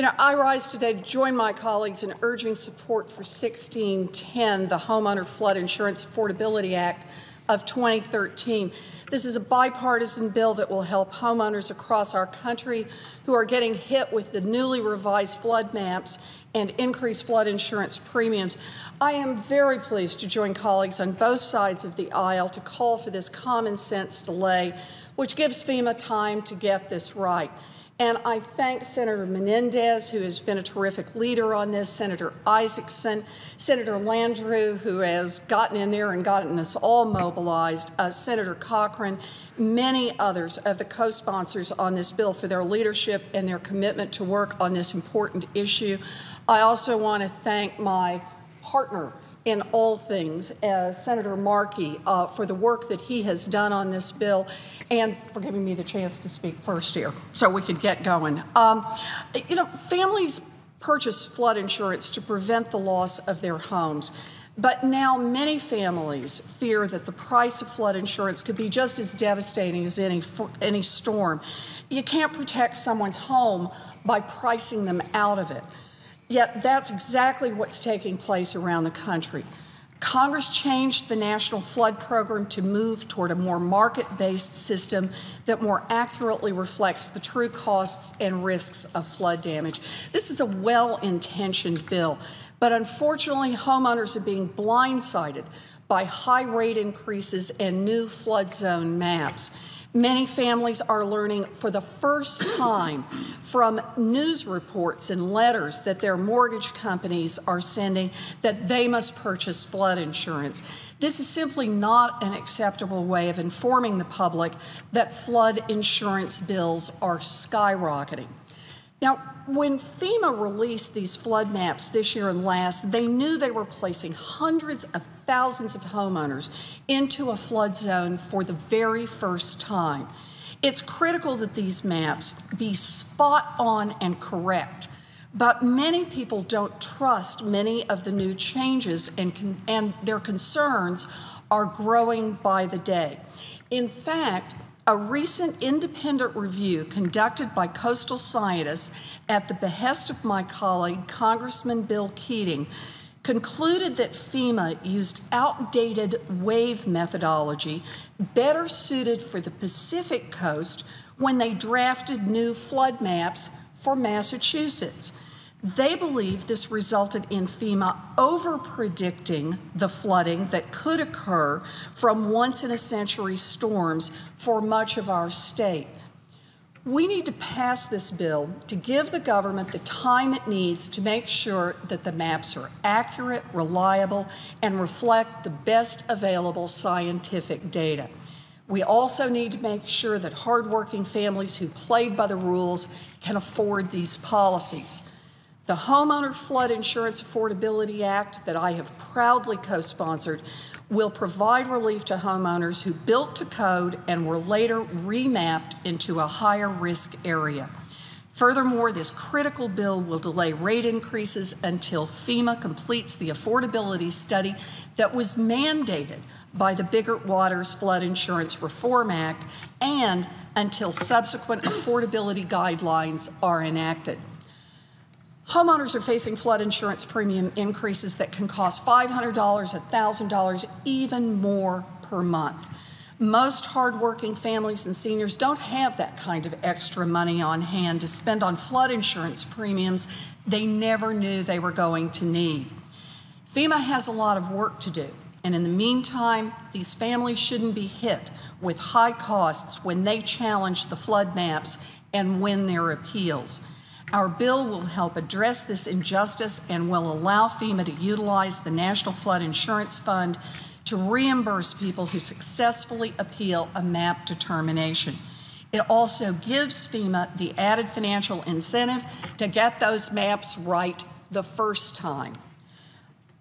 I rise today to join my colleagues in urging support for 1610, the Homeowner Flood Insurance Affordability Act of 2013. This is a bipartisan bill that will help homeowners across our country who are getting hit with the newly revised flood maps and increased flood insurance premiums. I am very pleased to join colleagues on both sides of the aisle to call for this common sense delay, which gives FEMA time to get this right. And I thank Senator Menendez, who has been a terrific leader on this, Senator Isaacson, Senator Landrieu, who has gotten in there and gotten us all mobilized, Senator Cochran, many others of the co-sponsors on this bill for their leadership and their commitment to work on this important issue. I also want to thank my partner in all things, Senator Markey, for the work that he has done on this bill and for giving me the chance to speak first here so we could get going. Families purchase flood insurance to prevent the loss of their homes, but now many families fear that the price of flood insurance could be just as devastating as any storm. You can't protect someone's home by pricing them out of it. Yet that's exactly what's taking place around the country. Congress changed the National Flood Program to move toward a more market-based system that more accurately reflects the true costs and risks of flood damage. This is a well-intentioned bill, but unfortunately, homeowners are being blindsided by high rate increases and new flood zone maps. Many families are learning for the first time from news reports and letters that their mortgage companies are sending that they must purchase flood insurance. This is simply not an acceptable way of informing the public that flood insurance bills are skyrocketing. Now, when FEMA released these flood maps this year and last, they knew they were placing hundreds of thousands of homeowners into a flood zone for the very first time. It's critical that these maps be spot on and correct, but many people don't trust many of the new changes, and their concerns are growing by the day. In fact, a recent independent review conducted by coastal scientists at the behest of my colleague, Congressman Bill Keating, concluded that FEMA used outdated wave methodology better suited for the Pacific coast when they drafted new flood maps for Massachusetts. They believe this resulted in FEMA over-predicting the flooding that could occur from once-in-a-century storms for much of our state. We need to pass this bill to give the government the time it needs to make sure that the maps are accurate, reliable, and reflect the best available scientific data. We also need to make sure that hardworking families who played by the rules can afford these policies. The Homeowner Flood Insurance Affordability Act that I have proudly co-sponsored will provide relief to homeowners who built to code and were later remapped into a higher risk area. Furthermore, this critical bill will delay rate increases until FEMA completes the affordability study that was mandated by the Biggert-Waters Flood Insurance Reform Act and until subsequent affordability guidelines are enacted. Homeowners are facing flood insurance premium increases that can cost $500, $1,000, even more per month. Most hardworking families and seniors don't have that kind of extra money on hand to spend on flood insurance premiums they never knew they were going to need. FEMA has a lot of work to do, and in the meantime, these families shouldn't be hit with high costs when they challenge the flood maps and win their appeals. Our bill will help address this injustice and will allow FEMA to utilize the National Flood Insurance Fund to reimburse people who successfully appeal a map determination. It also gives FEMA the added financial incentive to get those maps right the first time.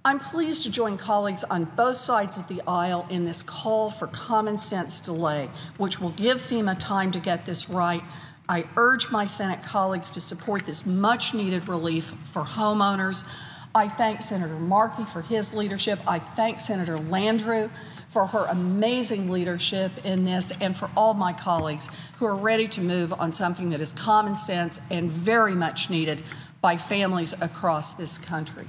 I'm pleased to join colleagues on both sides of the aisle in this call for common sense delay, which will give FEMA time to get this right. I urge my Senate colleagues to support this much-needed relief for homeowners. I thank Senator Markey for his leadership. I thank Senator Landrieu for her amazing leadership in this, and for all my colleagues who are ready to move on something that is common sense and very much needed by families across this country.